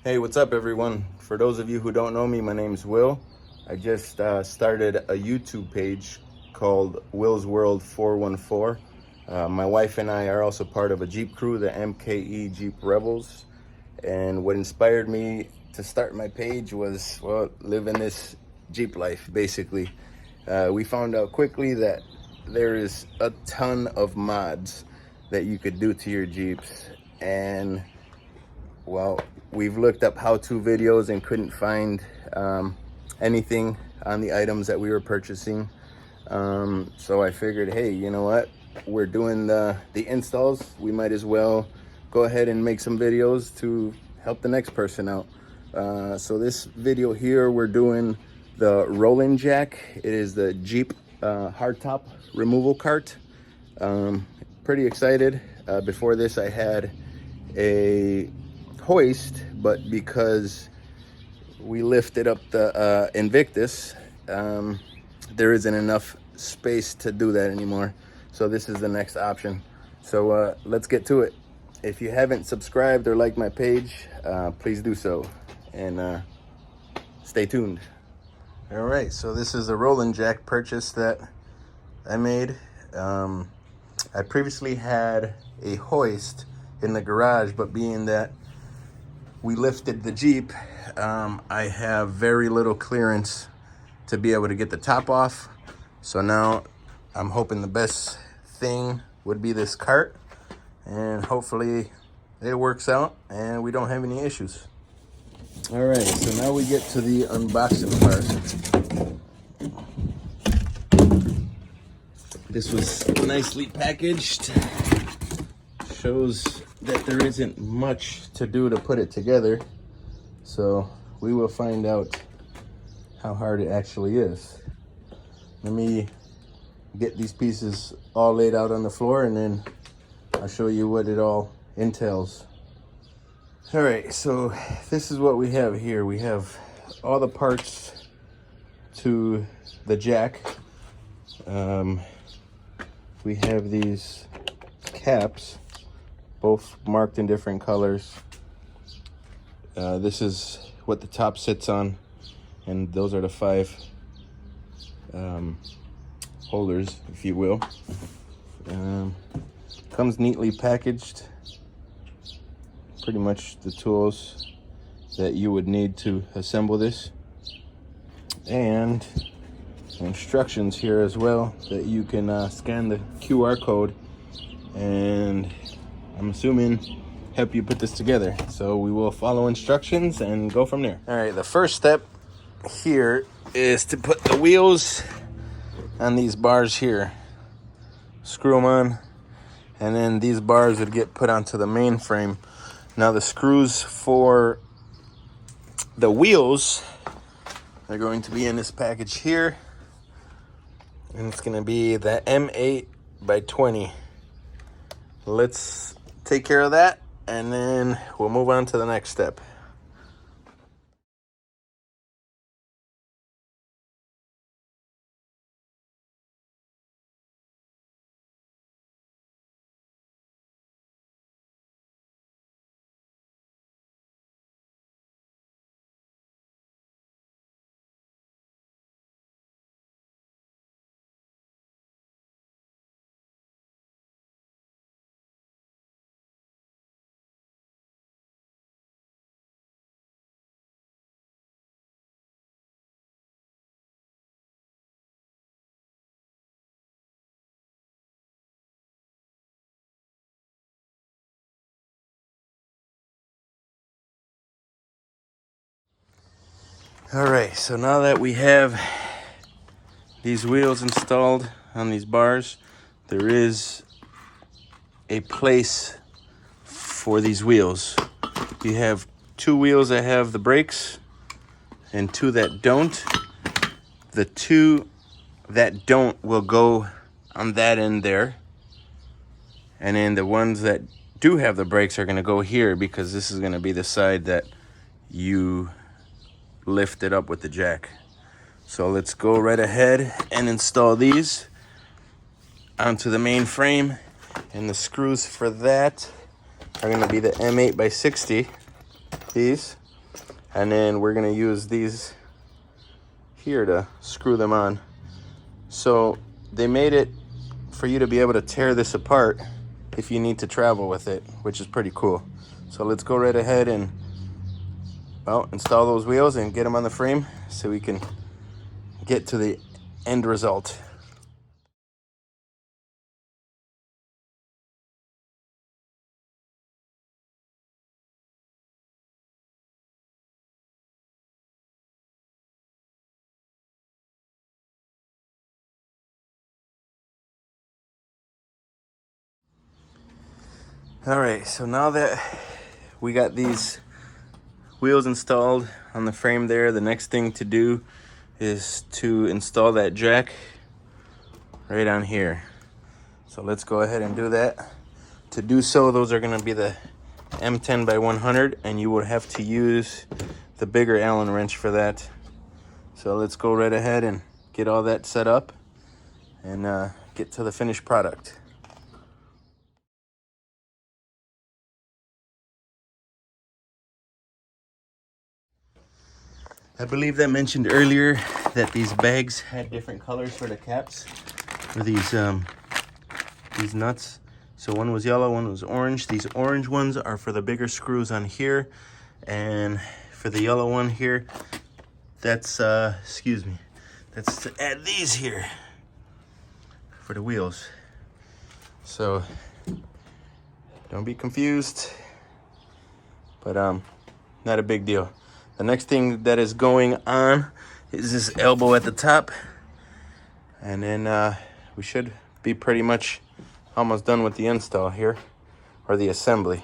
Hey, what's up everyone? For those of you who don't know me, my name's Will. I just started a YouTube page called Will's World 414. My wife and I are also part of a Jeep crew, the MKE Jeep Rebels. And what inspired me to start my page was, well, living this Jeep life, basically. We found out quickly that there is a ton of mods that you could do to your Jeeps. And well, we've looked up how-to videos and couldn't find anything on the items that we were purchasing. So I figured, hey, you know what? We're doing the installs. We might as well go ahead and make some videos to help the next person out. So this video here, we're doing the RollnJack. It is the Jeep hardtop removal cart. Pretty excited. Before this, I had a hoist, but because we lifted up the Invictus, there isn't enough space to do that anymore. So this is the next option. So let's get to it. If you haven't subscribed or liked my page, please do so, and stay tuned. All right, so this is a RollnJack purchase that I made. I previously had a hoist in the garage, but being that we lifted the Jeep, I have very little clearance to be able to get the top off. So now I'm hoping the best thing would be this cart, and hopefully it works out and we don't have any issues. All right, so now we get to the unboxing part. This was nicely packaged. Shows that there isn't much to do to put it together, so we will find out how hard it actually is. Let me get these pieces all laid out on the floor, and then I'll show you what it all entails. All right, so this is what we have here. We have all the parts to the jack. We have these caps, both marked in different colors. This is what the top sits on, and those are the 5 holders, if you will. Comes neatly packaged. Pretty much the tools that you would need to assemble this, and instructions here as well that you can scan the QR code, and I'm assuming help you put this together. So we will follow instructions and go from there. All right, the first step here is to put the wheels on these bars here. Screw them on, and then these bars would get put onto the main frame. Now the screws for the wheels are going to be in this package here, and it's going to be the M8 by 20. Let's take care of that, and then we'll move on to the next step. All right, so now that we have these wheels installed on these bars, there is a place for these wheels. You have 2 wheels that have the brakes and 2 that don't. The 2 that don't will go on that end there, and then the ones that do have the brakes are going to go here, because this is going to be the side that you lift it up with the jack. So let's go right ahead and install these onto the main frame, and the screws for that are going to be the M8 by 60, these. And then we're gonna use these here to screw them on. So they made it for you to be able to tear this apart if you need to travel with it, which is pretty cool. So let's go right ahead and, well, install those wheels and get them on the frame so we can get to the end result. All right, so now that we got these wheels installed on the frame there, the next thing to do is to install that jack right on here. So let's go ahead and do that. To do so, those are gonna be the M10 by 100, and you would have to use the bigger Allen wrench for that. So let's go right ahead and get all that set up and get to the finished product. I believe that mentioned earlier that these bags had different colors for the caps for these nuts. So one was yellow, one was orange. These orange ones are for the bigger screws on here, and for the yellow one here, that's excuse me, that's to add these here for the wheels. So don't be confused, but not a big deal. The next thing that is going on is this elbow at the top, and then we should be pretty much almost done with the install here, or the assembly.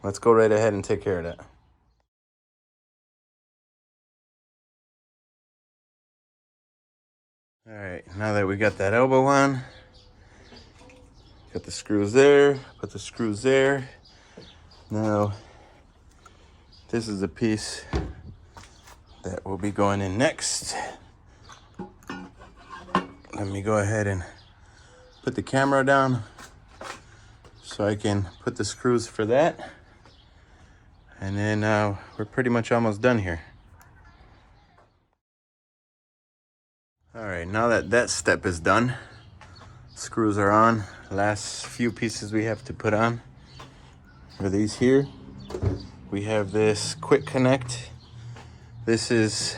Let's go right ahead and take care of that. All right, now that we got that elbow on, got the screws there, put the screws there. Now, this is the piece that will be going in next. Let me go ahead and put the camera down so I can put the screws for that. And then we're pretty much almost done here. All right, now that that step is done, screws are on. Last few pieces we have to put on are these here. We have this quick connect. This is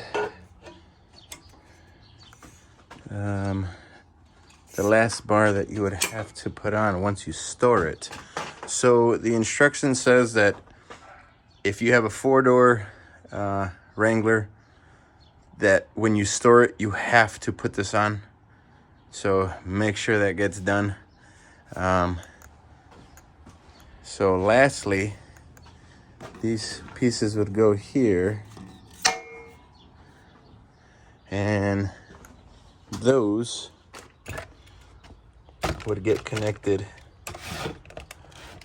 the last bar that you would have to put on once you store it. So the instruction says that if you have a 4-door Wrangler, that when you store it, you have to put this on. So make sure that gets done. So lastly, these pieces would go here, and those would get connected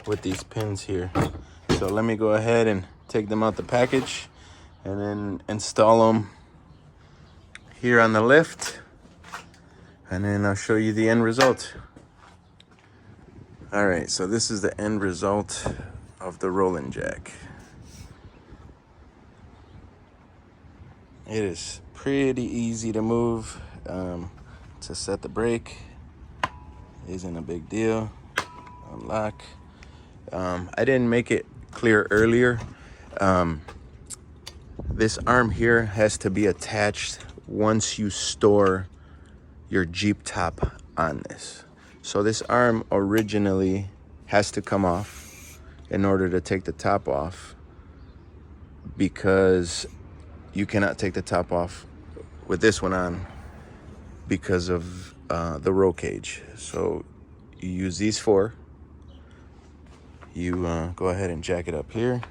with these pins here. So let me go ahead and take them out the package and then install them here on the lift, and then I'll show you the end result. All right, so this is the end result of the RollnJack. It is pretty easy to move. To set the brake isn't a big deal. Unlock. I didn't make it clear earlier. This arm here has to be attached once you store your Jeep top on this. So this arm originally has to come off in order to take the top off, because you cannot take the top off with this one on because of the roll cage. So you use these four. You go ahead and jack it up here,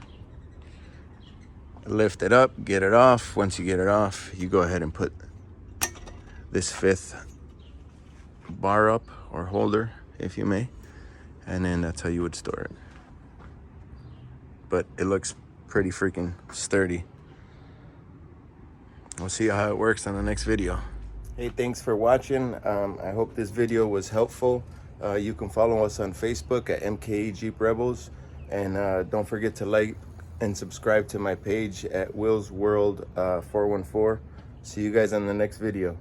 lift it up, get it off. Once you get it off, you go ahead and put this 5th bar up, or holder if you may, and then that's how you would store it. But it looks pretty freaking sturdy. We'll see how it works on the next video. Hey, thanks for watching. I hope this video was helpful. You can follow us on Facebook at MKE Jeep Rebels, and don't forget to like, and subscribe to my page at Will's World 414. See you guys on the next video.